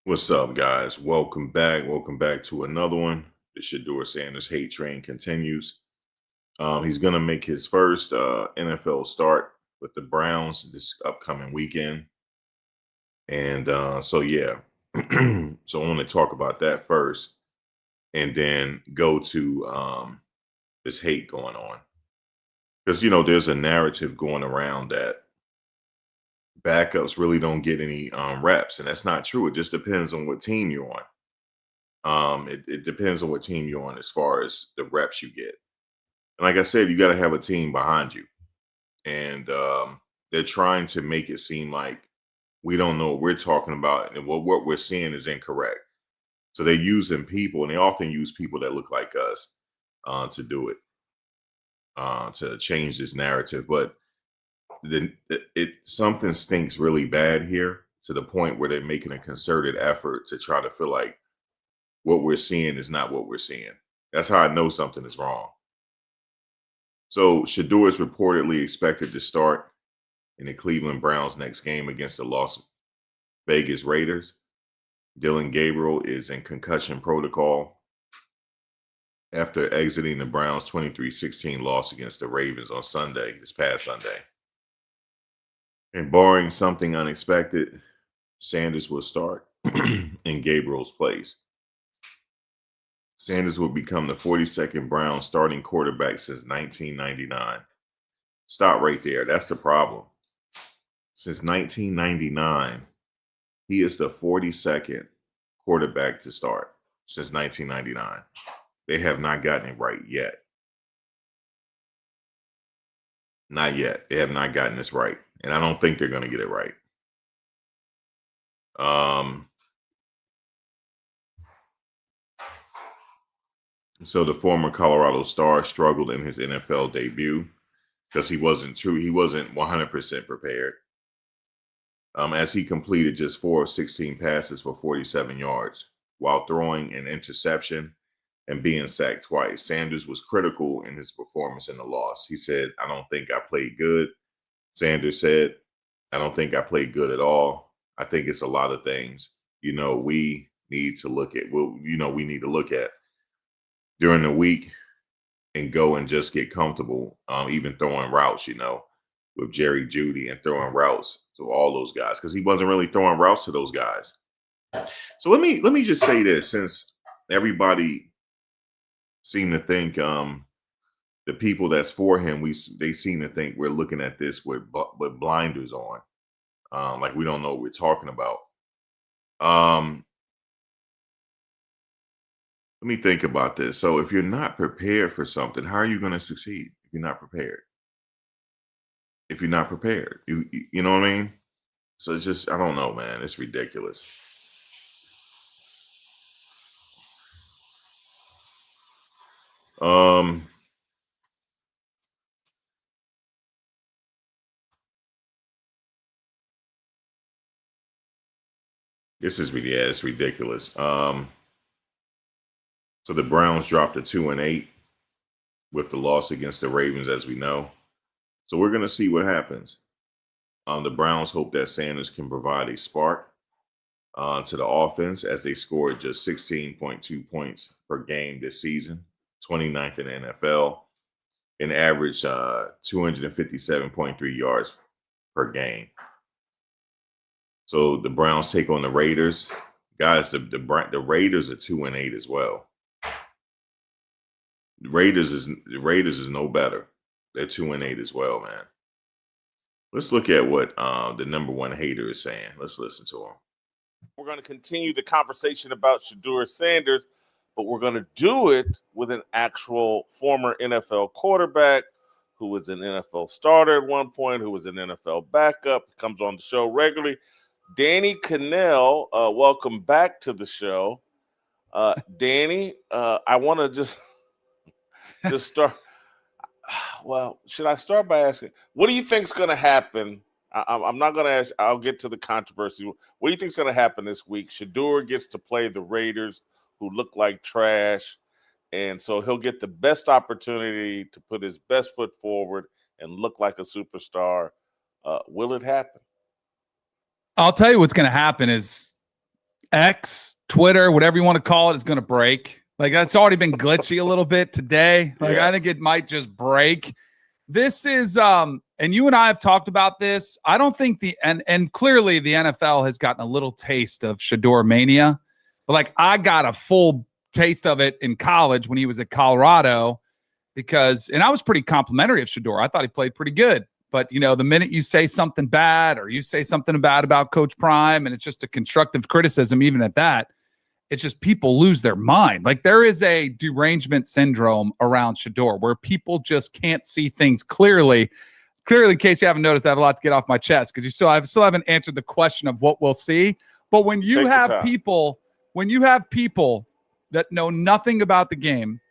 What's up, guys? Welcome back. Welcome back to another one. The Shedeur Sanders hate train continues. He's going to make his first NFL start with the Browns this upcoming weekend. And yeah. So I want to talk about that first and then go to this hate going on. Because, there's a narrative going around that backups really don't get any reps. And that's not true. It just depends on what team you're on. It depends on what team you're on as far as the reps you get. And like I said, you got to have a team behind you. And they're trying to make it seem like we don't know what we're talking about and what we're seeing is incorrect. So they're using people, and they often use people that look like us to do it, to change this narrative. But something stinks really bad here to the point where they're making a concerted effort to try to feel like what we're seeing is not what we're seeing. That's how I know something is wrong. So Shedeur is reportedly expected to start in the Cleveland Browns next game against the Las Vegas Raiders. Dylan Gabriel is in concussion protocol after exiting the Browns' 23-16 loss against the Ravens on this past Sunday. And barring something unexpected, Sanders will start in Gabriel's place. Sanders will become the 42nd Browns starting quarterback since 1999. Stop right there. That's the problem. Since 1999, he is the 42nd quarterback to start since 1999. They have not gotten it right yet. Not yet. They have not gotten this right. And I don't think they're going to get it right. So the former Colorado star struggled in his NFL debut because he wasn't 100% prepared. As he completed just 4 of 16 passes for 47 yards while throwing an interception and being sacked twice. Sanders was critical in his performance in the loss. He said, "I don't think I played good." Sanders said, "I don't think I played good at all. I think it's a lot of things, we need to look at. We need to look at during the week and go and just get comfortable, even throwing routes, with Jerry Jeudy and throwing routes to all those guys because he wasn't really throwing routes to those guys." So let me just say this, since everybody seem to think the people that's for him, they seem to think we're looking at this with blinders on, like we don't know what we're talking about. Let me think about this. So if you're not prepared for something, how are you going to succeed if you're not prepared? If you're not prepared, you know what I mean? So it's just, I don't know, man. It's ridiculous. It's ridiculous. So the Browns dropped to 2-8 with the loss against the Ravens, as we know. So we're gonna see what happens. The Browns hope that Sanders can provide a spark to the offense as they scored just 16.2 points per game this season, 29th in the NFL, and average 257.3 yards per game. So the Browns take on the Raiders. Guys, the Raiders are 2-8 as well. The Raiders is no better. They're 2-8 as well, man. Let's look at what the number one hater is saying. Let's listen to him. We're going to continue the conversation about Shedeur Sanders, but we're going to do it with an actual former NFL quarterback who was an NFL starter at one point, who was an NFL backup, comes on the show regularly. Danny Cannell, welcome back to the show. Danny, I want to just start. Well, should I start by asking, what do you think is going to happen? I'm not going to ask. I'll get to the controversy. What do you think is going to happen this week? Shedeur gets to play the Raiders, who look like trash, and so he'll get the best opportunity to put his best foot forward and look like a superstar. Will it happen? I'll tell you what's going to happen is X, Twitter, whatever you want to call it, is going to break. Like that's already been glitchy a little bit today. Like I think it might just break. This is and you and I have talked about this. I don't think and clearly the NFL has gotten a little taste of Shedeur mania. But like I got a full taste of it in college when he was at Colorado and I was pretty complimentary of Shedeur. I thought he played pretty good. But, the minute you say something bad or you say something bad about Coach Prime and it's just a constructive criticism, even at that, it's just people lose their mind. Like there is a derangement syndrome around Shedeur where people just can't see things clearly. Clearly, in case you haven't noticed, I have a lot to get off my chest because I still haven't answered the question of what we'll see. But when you have people that know nothing about the game,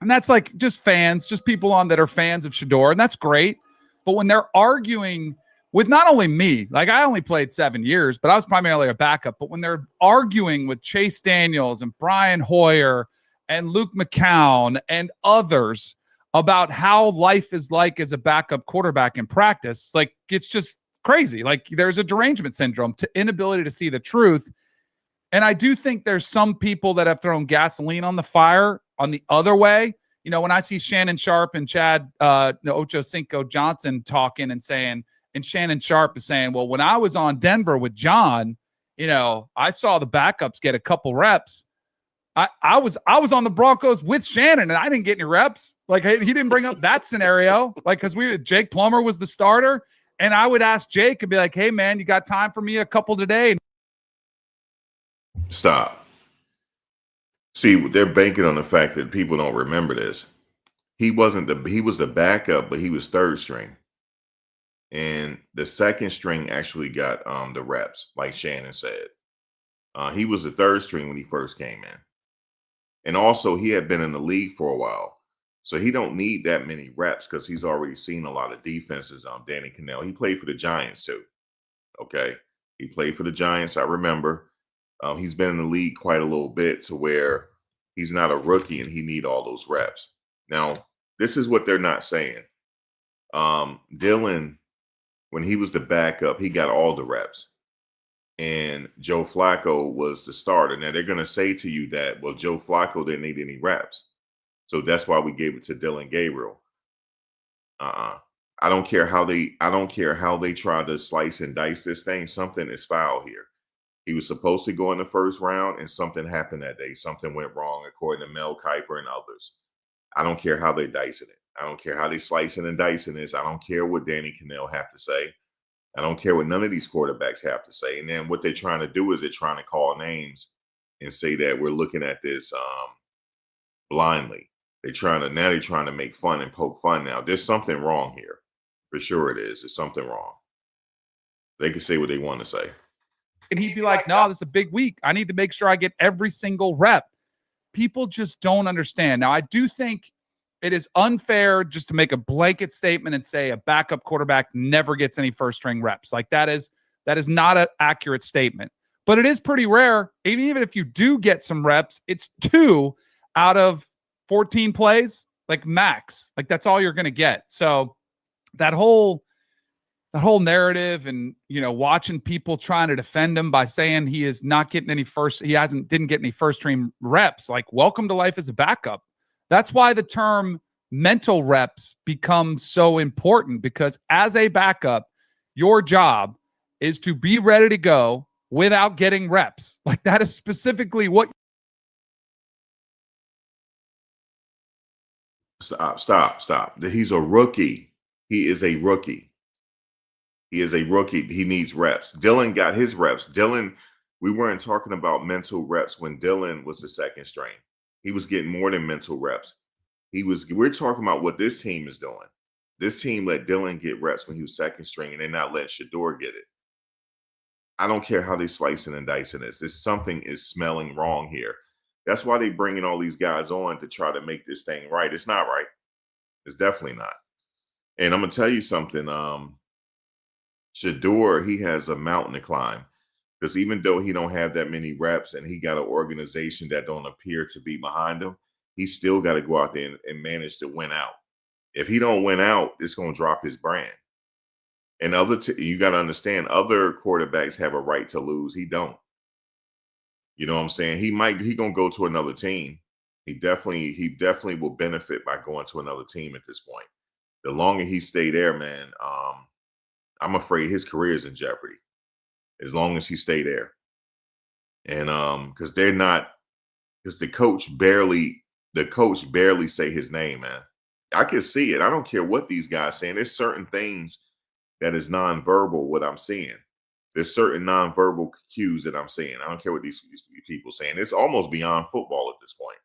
and that's like just fans, just people on that are fans of Shedeur, and that's great. But when they're arguing with not only me, like I only played 7 years, but I was primarily a backup. But when they're arguing with Chase Daniels and Brian Hoyer and Luke McCown and others about how life is like as a backup quarterback in practice, like it's just crazy. Like there's a derangement syndrome to inability to see the truth. And I do think there's some people that have thrown gasoline on the fire on the other way. When I see Shannon Sharp and Chad Ocho Cinco Johnson talking and saying, and Shannon Sharp is saying, well, when I was on Denver with John, I saw the backups get a couple reps. I was on the Broncos with Shannon and I didn't get any reps. Like he didn't bring up that scenario. Like, cause Jake Plummer was the starter. And I would ask Jake and be like, hey man, you got time for me a couple today? Stop. See, they're banking on the fact that people don't remember this. He was the backup, but he was third string. And the second string actually got the reps, like Shannon said. He was the third string when he first came in. And also he had been in the league for a while. So he don't need that many reps because he's already seen a lot of defenses. Danny Cannell. He played for the Giants too. Okay. He played for the Giants. I remember. He's been in the league quite a little bit to where he's not a rookie and he need all those reps. Now, this is what they're not saying. Dylan, when he was the backup, he got all the reps. And Joe Flacco was the starter. Now, they're going to say to you that, well, Joe Flacco didn't need any reps. So that's why we gave it to Dylan Gabriel. I don't care how they try to slice and dice this thing. Something is foul here. He was supposed to go in the first round, and something happened that day. Something went wrong, according to Mel Kiper and others. I don't care how they dicing it. I don't care how they slicing and dicing this. I don't care what Danny Cannell have to say. I don't care what none of these quarterbacks have to say. And then what they're trying to do is they're trying to call names and say that we're looking at this blindly. They're trying to make fun and poke fun now. There's something wrong here. For sure it is. There's something wrong. They can say what they want to say. And he'd be like, no, this is a big week. I need to make sure I get every single rep. People just don't understand. Now, I do think it is unfair just to make a blanket statement and say a backup quarterback never gets any first string reps. Like that is not an accurate statement. But it is pretty rare. Even if you do get some reps, it's 2 out of 14 plays, like max. Like that's all you're going to get. So that whole narrative and, watching people trying to defend him by saying he is not getting any didn't get any first string reps. Like, welcome to life as a backup. That's why the term mental reps becomes so important, because as a backup, your job is to be ready to go without getting reps. Like that is specifically what. Stop. He's a rookie. He is a rookie. He needs reps. Dylan got his reps. We weren't talking about mental reps when Dylan was the second string. He was getting more than mental reps. We're talking about what this team is doing. This team let Dylan get reps when he was second string, and they're not letting Shedeur get it. I don't care how they slicing and dicing this. Something is smelling wrong here. That's why they bringing all these guys on to try to make this thing right. It's not right. It's definitely not. And I'm gonna tell you something. Shedeur, he has a mountain to climb, because even though he don't have that many reps and he got an organization that don't appear to be behind him, he still got to go out there and manage to win out. If he don't win out, it's going to drop his brand. And you got to understand, other quarterbacks have a right to lose. He don't. You know what I'm saying? He gonna go to another team. He definitely will benefit by going to another team at this point. The longer he stay there, man, I'm afraid his career is in jeopardy as long as he stay there. And because the coach barely say his name, man. I can see it. I don't care what these guys saying. There's certain things that is nonverbal what I'm seeing. There's certain nonverbal cues that I'm seeing. I don't care what these people saying. It's almost beyond football at this point.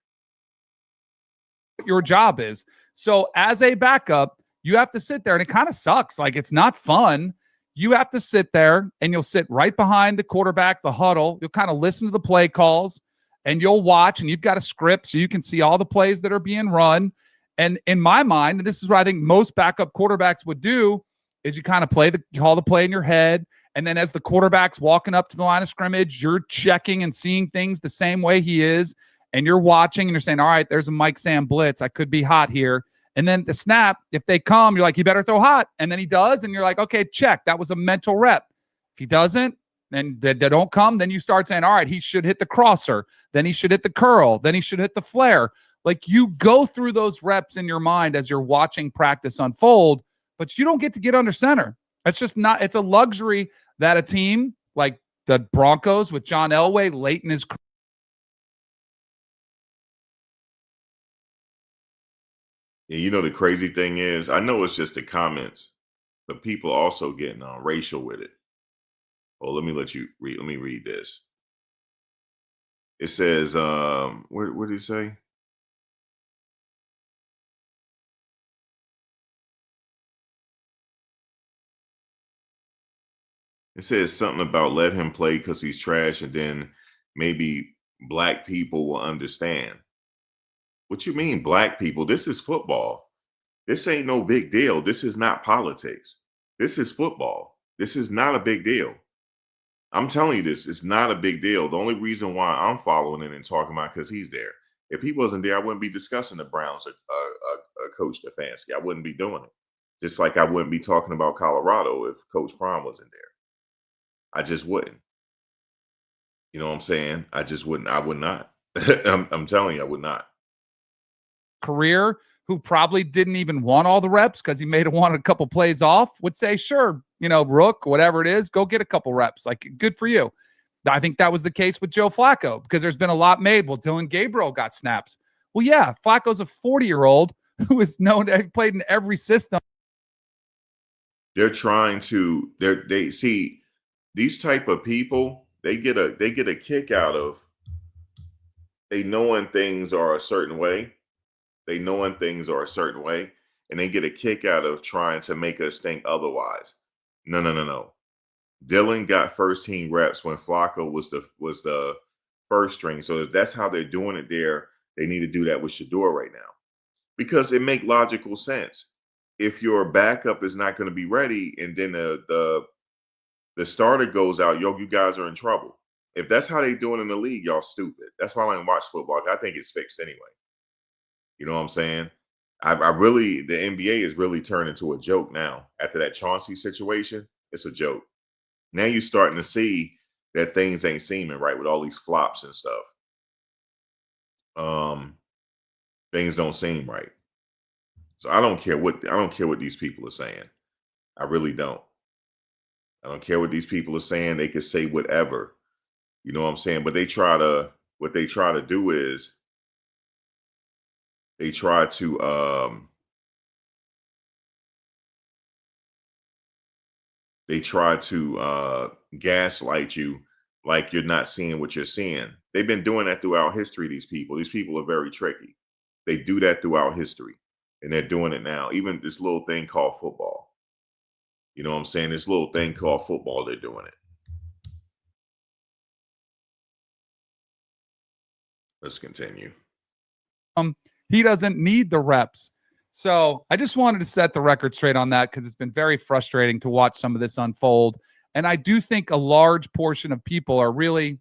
Your job is. So as a backup, you have to sit there, and it kind of sucks. Like, it's not fun. You have to sit there, and you'll sit right behind the quarterback, the huddle. You'll kind of listen to the play calls, and you'll watch, and you've got a script so you can see all the plays that are being run. And in my mind, and this is what I think most backup quarterbacks would do, is you kind of call the play in your head. And then as the quarterback's walking up to the line of scrimmage, you're checking and seeing things the same way he is. And you're watching and you're saying, all right, there's a Mike Sam blitz. I could be hot here. And then the snap, if they come, you're like, you better throw hot. And then he does. And you're like, okay, check. That was a mental rep. If he doesn't, and they don't come, then you start saying, all right, he should hit the crosser. Then he should hit the curl. Then he should hit the flare. Like, you go through those reps in your mind as you're watching practice unfold, but you don't get under center. It's just not, it's a luxury that a team like the Broncos with John Elway late in his career. Yeah, you know, the crazy thing is, I know it's just the comments, but people also getting racial with it. Well, let me read this. It says, what did he say? It says something about let him play because he's trash, and then maybe black people will understand. What you mean, black people? This is football. This ain't no big deal. This is not politics. This is football. This is not a big deal. I'm telling you this, it's not a big deal. The only reason why I'm following it and talking about because he's there. If he wasn't there, I wouldn't be discussing the Browns or Coach Stefanski. I wouldn't be doing it. Just like I wouldn't be talking about Colorado if Coach Prime wasn't there. I just wouldn't. You know what I'm saying? I just wouldn't. I would not. I'm telling you, I would not. Career, who probably didn't even want all the reps because he may have wanted a couple plays off, would say, sure, Rook, whatever it is, go get a couple reps. Like, good for you. I think that was the case with Joe Flacco because there's been a lot made. Well, Dylan Gabriel got snaps. Well, yeah, Flacco's a 40-year-old who is known to have played in every system. They're trying to, they see these type of people, they get a kick out of they knowing things are a certain way. They knowing things are a certain way, and they get a kick out of trying to make us think otherwise. No. Dylan got first team reps when Flacco was the first string. So if that's how they're doing it there, they need to do that with Shedeur right now. Because it makes logical sense. If your backup is not going to be ready and then the starter goes out, you guys are in trouble. If that's how they doing in the league, y'all stupid. That's why I don't watch football. I think it's fixed anyway. You know what I'm saying? The NBA is really turned into a joke now. After that Chauncey situation, it's a joke. Now you're starting to see that things ain't seeming right with all these flops and stuff. Things don't seem right. So I don't care what these people are saying. I really don't. I don't care what these people are saying. They can say whatever. You know what I'm saying? But what they try to do is they try to gaslight you like you're not seeing what you're seeing. They've been doing that throughout history, these people. These people are very tricky. They do that throughout history, and they're doing it now. Even this little thing called football. You know what I'm saying? This little thing called football, they're doing it. Let's continue. He doesn't need the reps. So I just wanted to set the record straight on that because it's been very frustrating to watch some of this unfold. And I do think a large portion of people are really,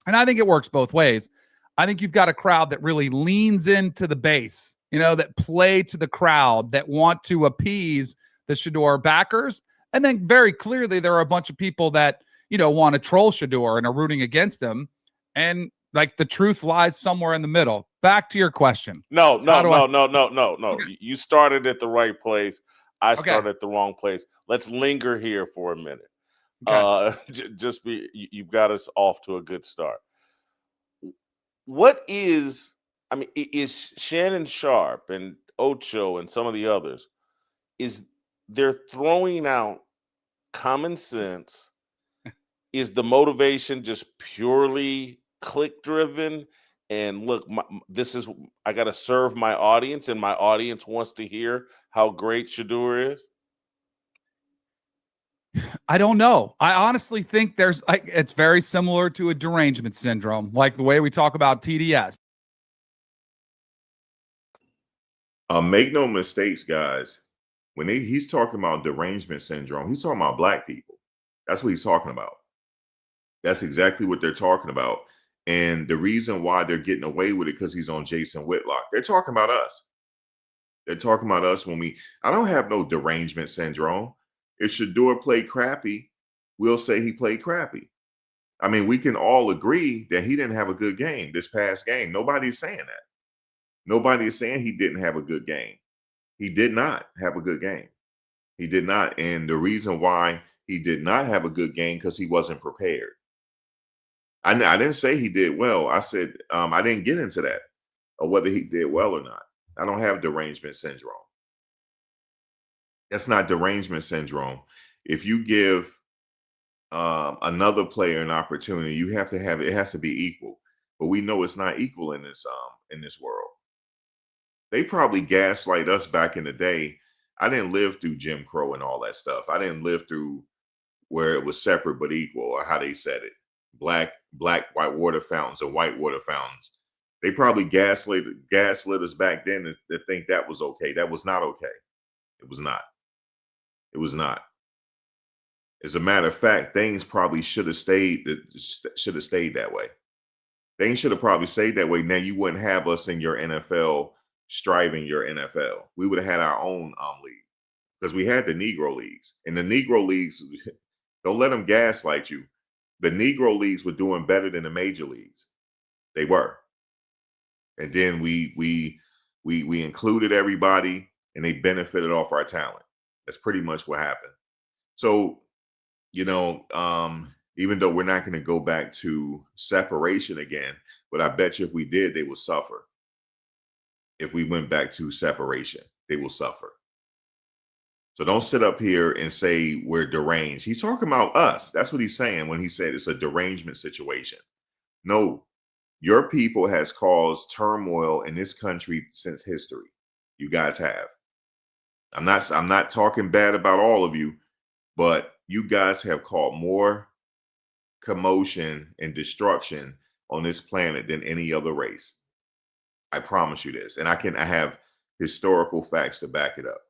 and I think it works both ways. I think you've got a crowd that really leans into the base, that play to the crowd, that want to appease the Shedeur backers. And then very clearly there are a bunch of people that, want to troll Shedeur and are rooting against him. and like the truth lies somewhere in the middle. Back to your question. No. Okay. You started at the right place. I Okay. started at the wrong place. Let's linger here for a minute. Okay. You've got us off to a good start. What is, I mean, is Shannon Sharp and Ocho and some of the others, is they're throwing out common sense? Is the motivation just purely click driven? And look, this is, I got to serve my audience, and my audience wants to hear how great Shedeur is. I don't know. I honestly think there's like it's very similar to a derangement syndrome, like the way we talk about TDS. Make no mistakes, guys. When he's talking about derangement syndrome, he's talking about black people. That's what he's talking about. That's exactly what they're talking about. And the reason why they're getting away with it because he's on Jason Whitlock. They're talking about us. They're talking about us I don't have no derangement syndrome. If Shedeur played crappy, we'll say he played crappy. I mean, we can all agree that he didn't have a good game this past game. Nobody's saying that. Nobody is saying he didn't have a good game. He did not have a good game. He did not. And the reason why he did not have a good game because he wasn't prepared. I didn't say he did well. I said I didn't get into that or whether he did well or not. I don't have derangement syndrome. That's not derangement syndrome. If you give another player an opportunity, you have to have it has to be equal. But we know it's not equal in this world. They probably gaslight us back in the day. I didn't live through Jim Crow and all that stuff. I didn't live through where it was separate but equal, or how they said it. Black white water fountains and white water fountains. They probably gaslit us back then to think that was okay. That was not okay. It was not. It was not. As a matter of fact, things probably should have stayed that way. Things should have probably stayed that way. Now you wouldn't have us in your NFL striving your NFL. We would have had our own league because we had the Negro leagues, and the Negro leagues. Don't let them gaslight you. The Negro leagues were doing better than the major leagues. They were, and then we included everybody, and they benefited off our talent. That's pretty much what happened. So, even though we're not going to go back to separation again, but I bet you if we did, they will suffer. If we went back to separation, they will suffer. So don't sit up here and say we're deranged. He's talking about us. That's what he's saying when he said it's a derangement situation. No, your people has caused turmoil in this country since history. You guys have. I'm not talking bad about all of you, but you guys have caused more commotion and destruction on this planet than any other race. I promise you this. And I have historical facts to back it up.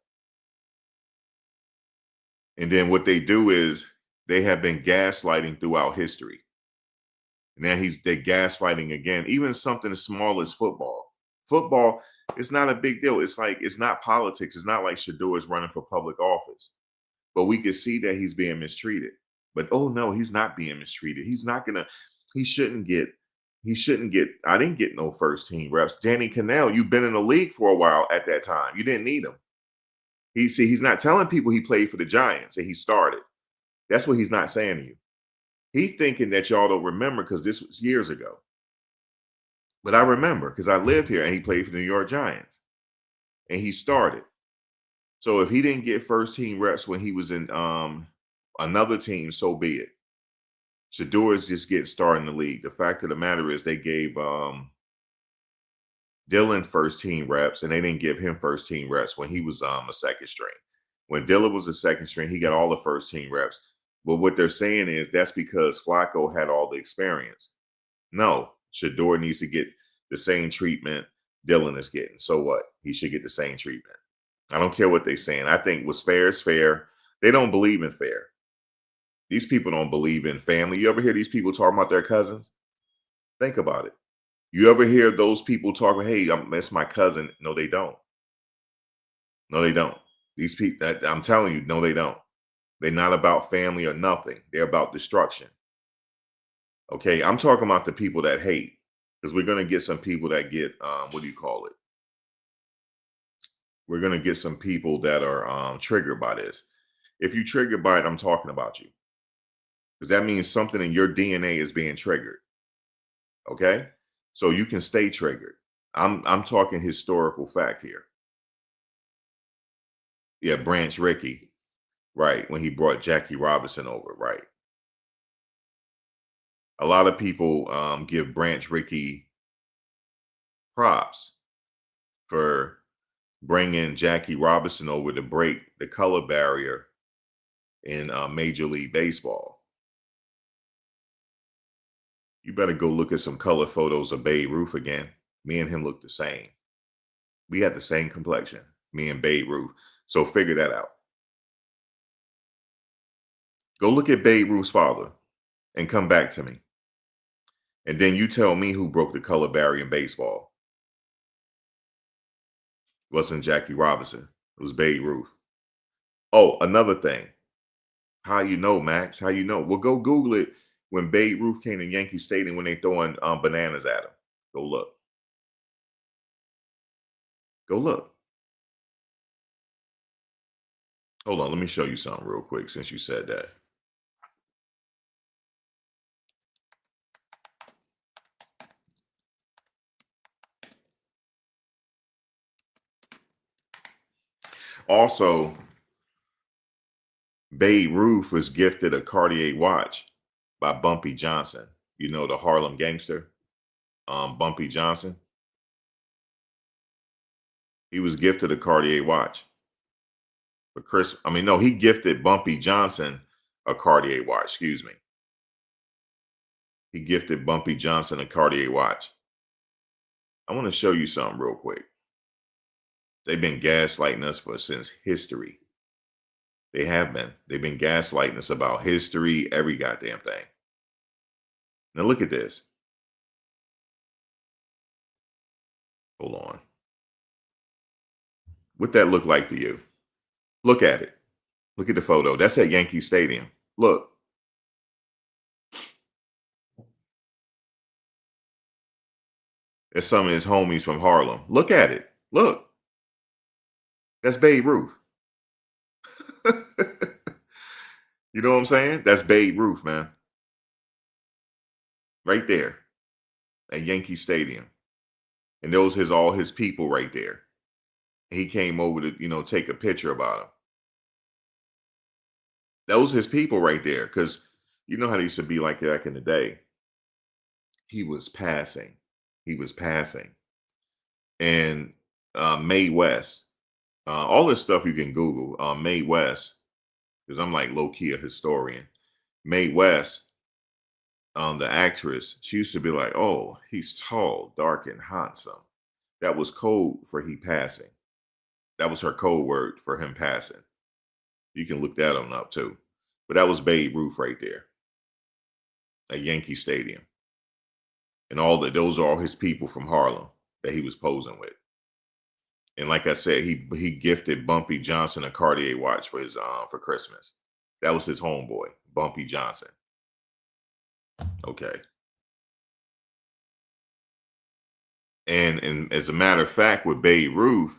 And then what they do is they have been gaslighting throughout history. Now they're gaslighting again, even something as small as football. Football, it's not a big deal. It's not politics. It's not like Shedeur is running for public office. But we can see that he's being mistreated. But oh no, he's not being mistreated. He shouldn't get, I didn't get no first team reps. Danny Cannell, you've been in the league for a while at that time. You didn't need him. He's not telling people he played for the Giants and he started. That's what he's not saying to you. He's thinking that y'all don't remember because this was years ago. But I remember because I lived here and he played for the New York Giants and he started. So if he didn't get first team reps when he was in another team, so be it. Shedeur is just getting started in the league. The fact of the matter is they gave Dylan first team reps, and they didn't give him first team reps when he was a second string. When Dylan was a second string, he got all the first team reps. But what they're saying is that's because Flacco had all the experience. No, Shedeur needs to get the same treatment Dylan is getting. So what? He should get the same treatment. I don't care what they're saying. I think what's fair is fair. They don't believe in fair. These people don't believe in family. You ever hear these people talking about their cousins? Think about it. You ever hear those people talking, hey, that's my cousin? No, they don't. No, they don't. These people, I'm telling you, no, they don't. They're not about family or nothing. They're about destruction. Okay, I'm talking about the people that hate, because we're gonna get some people that get what do you call it? We're gonna get some people that are triggered by this. If you triggered by it, I'm talking about you, because that means something in your DNA is being triggered. Okay, so you can stay triggered. I'm talking historical fact here. Yeah, Branch Rickey, right? When he brought Jackie Robinson over, right? A lot of people give Branch Rickey props for bringing Jackie Robinson over to break the color barrier in Major League Baseball. You better go look at some color photos of Babe Ruth again. Me and him look the same. We had the same complexion, me and Babe Ruth. So figure that out. Go look at Babe Ruth's father and come back to me. And then you tell me who broke the color barrier in baseball. It wasn't Jackie Robinson. It was Babe Ruth. Oh, another thing. How you know, Max? How you know? Well, go Google it. When Babe Ruth came to Yankee Stadium, when they throwing bananas at him. Go look. Go look. Hold on, let me show you something real quick since you said that. Also, Babe Ruth was gifted a Cartier watch by Bumpy Johnson. You know, the Harlem gangster, Bumpy Johnson. He was gifted a Cartier watch for Chris. I mean, no, he gifted Bumpy Johnson a Cartier watch. Excuse me. He gifted Bumpy Johnson a Cartier watch. I want to show you something real quick. They've been gaslighting us since history. They have been. They've been gaslighting us about history, every goddamn thing. Now look at this. Hold on. What that look like to you? Look at it. Look at the photo. That's at Yankee Stadium. Look. It's some of his homies from Harlem. Look at it. Look. That's Babe Ruth. You know what I'm saying? That's Babe Ruth, man. Right there at Yankee Stadium. And those his all his people right there. He came over to, take a picture about him. Those his people right there. Because you know how they used to be like back in the day. He was passing. He was passing. And Mae West, all this stuff you can Google. Mae West, because I'm like low key a historian. Mae West, the actress, she used to be like, "Oh, he's tall, dark, and handsome." That was code for he passing. That was her code word for him passing. You can look that on up too. But that was Babe Ruth right there at Yankee Stadium. And those are all his people from Harlem that he was posing with. And like I said, he gifted Bumpy Johnson a Cartier watch for Christmas. That was his homeboy, Bumpy Johnson. Okay. And as a matter of fact, with Babe Ruth,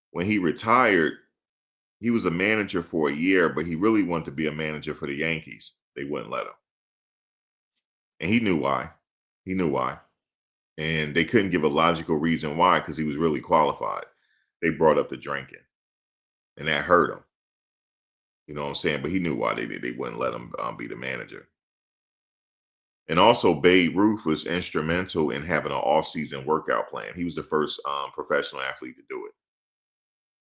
when he retired, he was a manager for a year, but he really wanted to be a manager for the Yankees. They wouldn't let him. And he knew why. He knew why. And they couldn't give a logical reason why, because he was really qualified. They brought up the drinking. And that hurt him. You know what I'm saying? But he knew why they wouldn't let him be the manager. And also, Babe Ruth was instrumental in having an off-season workout plan. He was the first professional athlete to do it.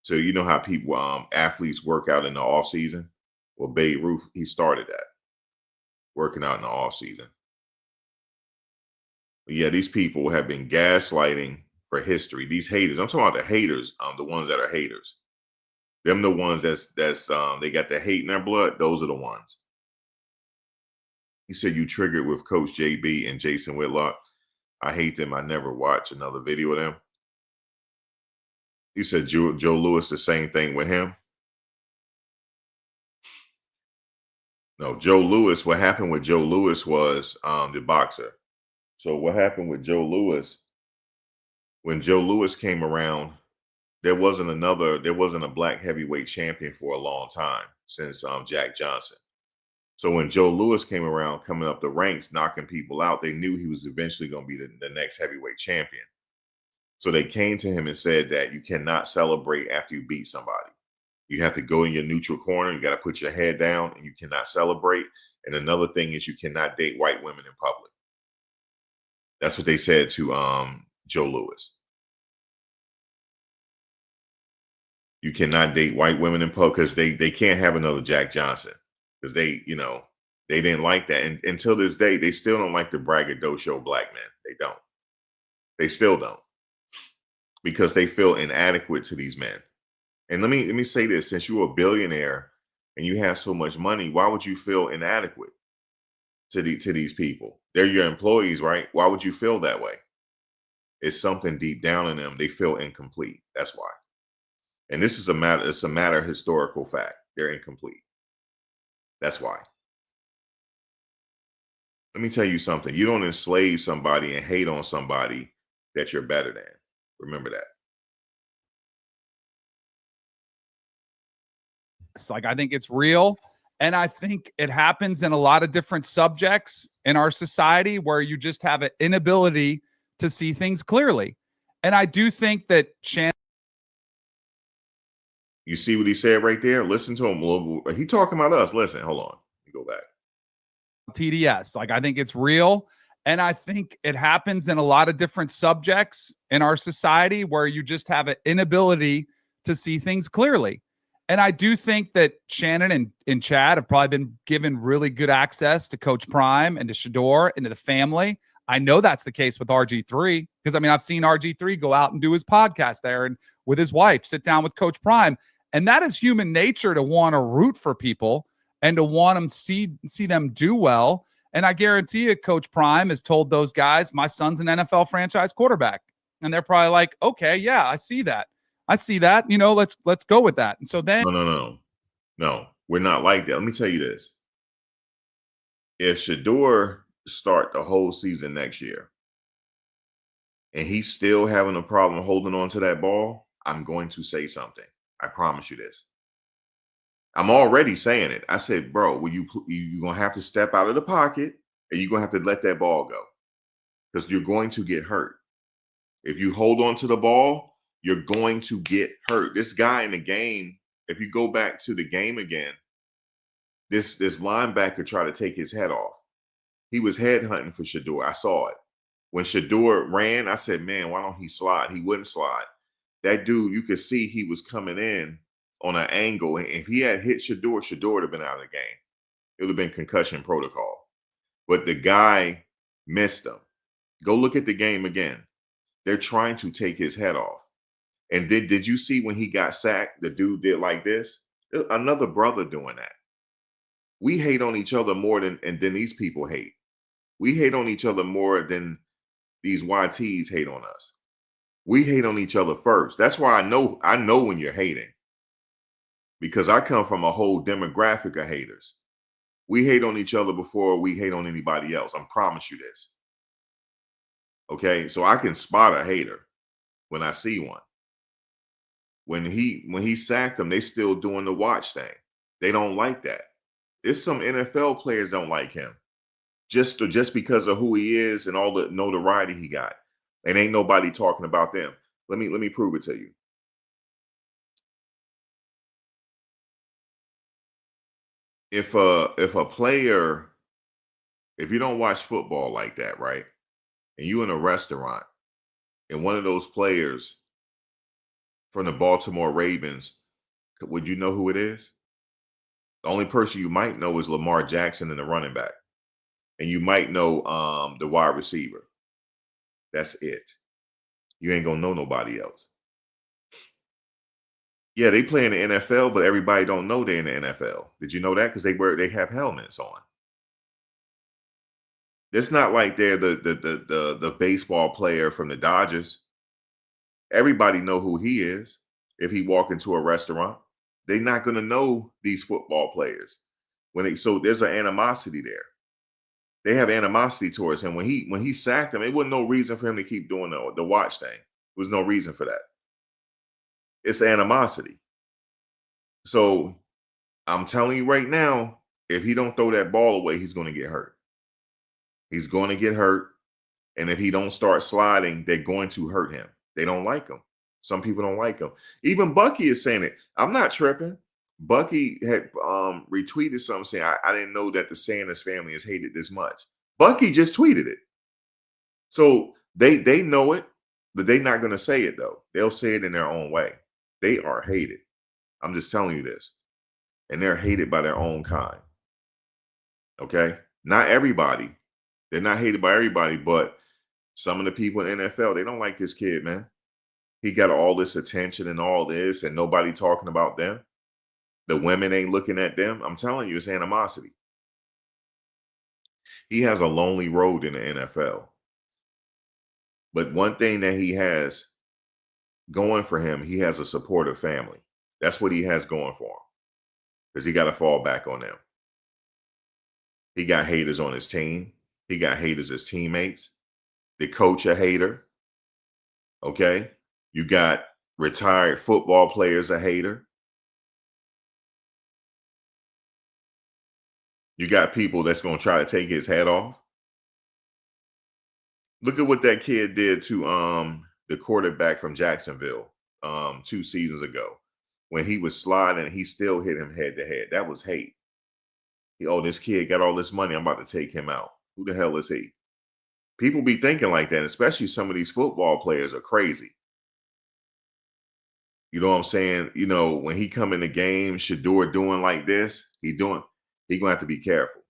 So you know how people, athletes work out in the off season? Well, Babe Ruth, he started that, working out in the off season. But yeah, these people have been gaslighting for history. These haters, I'm talking about the haters, the ones that are haters. Them the ones that's they got the hate in their blood. Those are the ones. You said you triggered with Coach JB and Jason Whitlock. I hate them. I never watch another video of them. You said Joe Lewis, the same thing with him. No, Joe Louis. What happened with Joe Louis was the boxer. So what happened with Joe Louis, when Joe Louis came around, there wasn't a black heavyweight champion for a long time since Jack Johnson. So when Joe Louis came around, coming up the ranks, knocking people out, they knew he was eventually going to be the next heavyweight champion. So they came to him and said that you cannot celebrate after you beat somebody. You have to go in your neutral corner. You got to put your head down, and you cannot celebrate. And another thing is you cannot date white women in public. That's what they said to Joe Louis. You cannot date white women in public because they can't have another Jack Johnson, because they didn't like that. And until this day, they still don't like the braggadocio black men. They don't. They still don't, because they feel inadequate to these men. And let me say this: since you're a billionaire and you have so much money, why would you feel inadequate to these people? They're your employees, right? Why would you feel that way? It's something deep down in them. They feel incomplete. That's why. And this is it's a matter of historical fact. They're incomplete. That's why. Let me tell you something. You don't enslave somebody and hate on somebody that you're better than. Remember that. It's like, I think it's real. And I think it happens in a lot of different subjects in our society where you just have an inability to see things clearly. And I do think that Shannon. You see what he said right there? Listen to him a little bit. He talking about us. Listen, hold on. Let me go back. TDS. Like, I think it's real. And I think it happens in a lot of different subjects in our society where you just have an inability to see things clearly. And I do think that Shannon and Chad have probably been given really good access to Coach Prime and to Shedeur and to the family. I know that's the case with RG3, because, I mean, I've seen RG3 go out and do his podcast there and with his wife, sit down with Coach Prime. And that is human nature, to want to root for people and to want them see them do well. And I guarantee you, Coach Prime has told those guys, my son's an NFL franchise quarterback. And they're probably like, okay, yeah, I see that. You know, let's go with that. And so then No, we're not like that. Let me tell you this. If Shedeur start the whole season next year and he's still having a problem holding on to that ball, I'm going to say something. I promise you this. I'm already saying it. I said, bro, you're going to have to step out of the pocket and you're going to have to let that ball go, because you're going to get hurt. If you hold on to the ball, you're going to get hurt. This guy in the game, if you go back to the game again, this linebacker tried to take his head off. He was headhunting for Shedeur. I saw it. When Shedeur ran, I said, man, why don't he slide? He wouldn't slide. That dude, you could see he was coming in on an angle. And if he had hit Shedeur, Shedeur would have been out of the game. It would have been concussion protocol. But the guy missed him. Go look at the game again. They're trying to take his head off. And did you see when he got sacked, the dude did like this? Another brother doing that. We hate on each other more than these people hate. We hate on each other more than these YTs hate on us. We hate on each other first. That's why I know when you're hating, because I come from a whole demographic of haters. We hate on each other before we hate on anybody else. I promise you this. Okay, so I can spot a hater when I see one. When he sacked them, they still doing the watch thing. They don't like that. There's some NFL players don't like him just because of who he is and all the notoriety he got. And ain't nobody talking about them. Let me prove it to you. If a player, if you don't watch football like that, right? And you in a restaurant and one of those players from the Baltimore Ravens, would you know who it is? The only person you might know is Lamar Jackson and the running back. And you might know the wide receiver. That's it. You ain't gonna know nobody else. Yeah, they play in the NFL, but everybody don't know they're in the NFL. Did you know that? Because they have helmets on. It's not like they're the baseball player from the Dodgers. Everybody know who he is. If he walk into a restaurant, they're not gonna know these football players. So there's an animosity there. They have animosity towards him. When he sacked him, it wasn't no reason for him to keep doing the watch thing. There was no reason for that. It's animosity. So I'm telling you right now, if he don't throw that ball away, he's going to get hurt. He's going to get hurt. And if he don't start sliding, they're going to hurt him. They don't like him. Some people don't like him. Even Bucky is saying it. I'm not tripping. Bucky had retweeted something saying, I didn't know that the Sanders family is hated this much. Bucky just tweeted it. So they know it, but they're not going to say it, though. They'll say it in their own way. They are hated. I'm just telling you this. And they're hated by their own kind. Okay? Not everybody. They're not hated by everybody, but some of the people in the NFL, they don't like this kid, man. He got all this attention and all this, and nobody talking about them. The women ain't looking at them. I'm telling you, it's animosity. He has a lonely road in the NFL. But one thing that he has going for him, he has a supportive family. That's what he has going for him. Because he got to fall back on them. He got haters on his team. He got haters as teammates. The coach a hater. Okay? You got retired football players a hater. You got people that's going to try to take his head off. Look at what that kid did to the quarterback from Jacksonville 2 seasons ago. When he was sliding, he still hit him head to head. That was hate. This kid got all this money. I'm about to take him out. Who the hell is he? People be thinking like that, especially some of these football players are crazy. You know what I'm saying? You know, when he come in the game, Shedeur doing like this, he gonna have to be careful.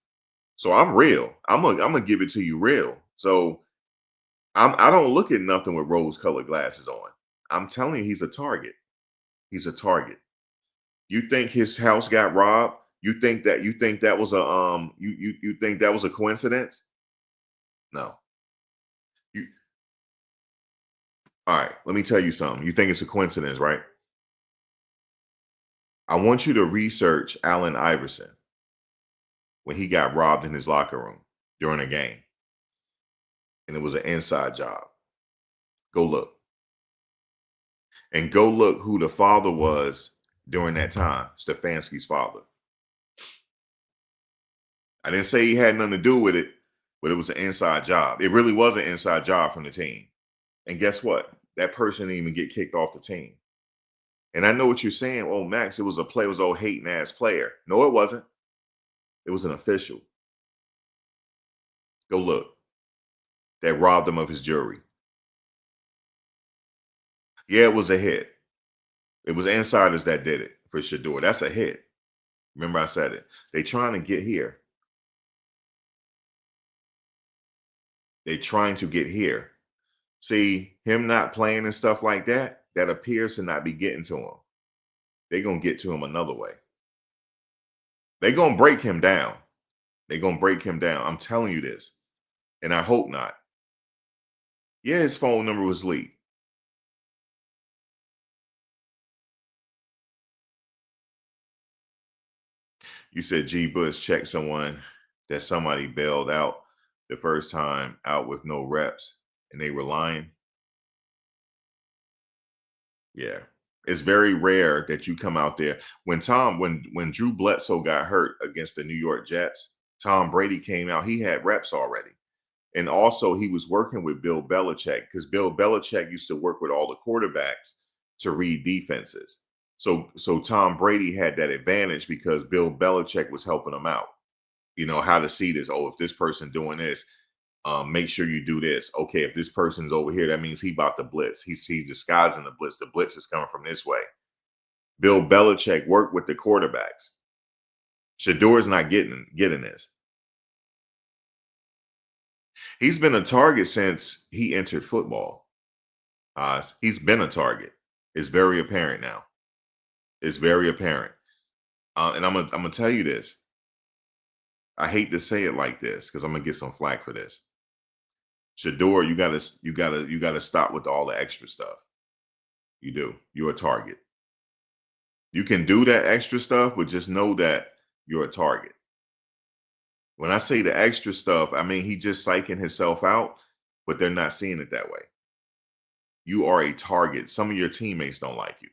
So I'm real. I'm gonna give it to you real. So I don't look at nothing with rose-colored glasses on. I'm telling you, he's a target. He's a target. You think his house got robbed? You think that was a you think that was a coincidence? No. All right, let me tell you something. You think it's a coincidence, right? I want you to research Allen Iverson when he got robbed in his locker room during a game. And it was an inside job. Go look. And go look who the father was during that time, Stefanski's father. I didn't say he had nothing to do with it, but it was an inside job. It really was an inside job from the team. And guess what? That person didn't even get kicked off the team. And I know what you're saying. Oh, Max, it was old hating ass player. No, it wasn't. It was an official. Go look. That robbed him of his jewelry. Yeah, it was a hit. It was insiders that did it for Shedeur. That's a hit. Remember I said it. They trying to get here. They trying to get here. See, him not playing and stuff like that, that appears to not be getting to him. They're going to get to him another way. They're going to break him down. They're going to break him down. I'm telling you this. And I hope not. Yeah, his phone number was leaked. You said G. Bush checked someone that somebody bailed out the first time out with no reps and they were lying. Yeah. It's very rare that you come out there. When Drew Bledsoe got hurt against the New York Jets, Tom Brady came out. He had reps already. And also he was working with Bill Belichick because Bill Belichick used to work with all the quarterbacks to read defenses. So Tom Brady had that advantage because Bill Belichick was helping him out. You know, how to see this. Oh, if this person doing this, make sure you do this. Okay, if this person's over here, that means he about to blitz. He's disguising the blitz. The blitz is coming from this way. Bill Belichick worked with the quarterbacks. Shedeur's not getting this. He's been a target since he entered football. He's been a target. It's very apparent now. It's very apparent. And I'm gonna tell you this. I hate to say it like this because I'm gonna get some flack for this. Shedeur, you gotta stop with all the extra stuff. You do. You're a target. You can do that extra stuff, but just know that you're a target. When I say the extra stuff, I mean he just psyching himself out, but they're not seeing it that way. You are a target. Some of your teammates don't like you.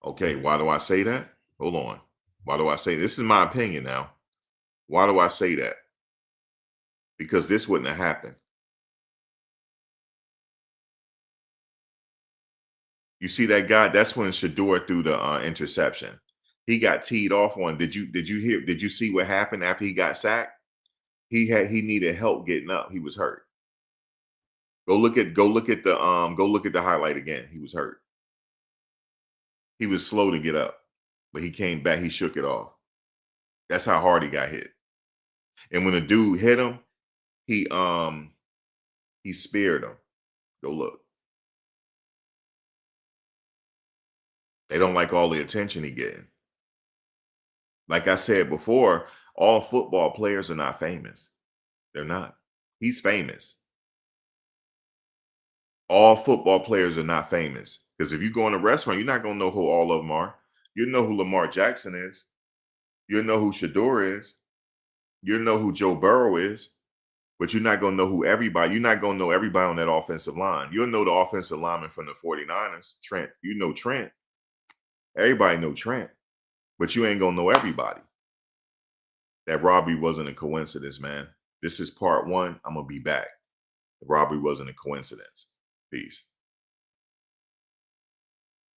Okay, why do I say that? Hold on. Why do I say this? Is my opinion now. Why do I say that? Because this wouldn't have happened. You see that guy? That's when Shedeur threw the interception. He got teed off on. Did you see what happened after he got sacked? He needed help getting up. He was hurt. Go look at the highlight again. He was hurt. He was slow to get up, but he came back. He shook it off. That's how hard he got hit. And when the dude hit him, he speared him. Go look. They don't like all the attention he getting. Like I said before, all football players are not famous. They're not. He's famous. All football players are not famous. Because if you go in a restaurant, you're not going to know who all of them are. You know who Lamar Jackson is. You know who Shedeur is. You know who Joe Burrow is. But you're not going to know who everybody. You're not going to know everybody on that offensive line. You'll know the offensive lineman from the 49ers. Trent. You know Trent. Everybody know Trent. But you ain't going to know everybody. That robbery wasn't a coincidence, man. This is part one. I'm going to be back. The robbery wasn't a coincidence. Peace.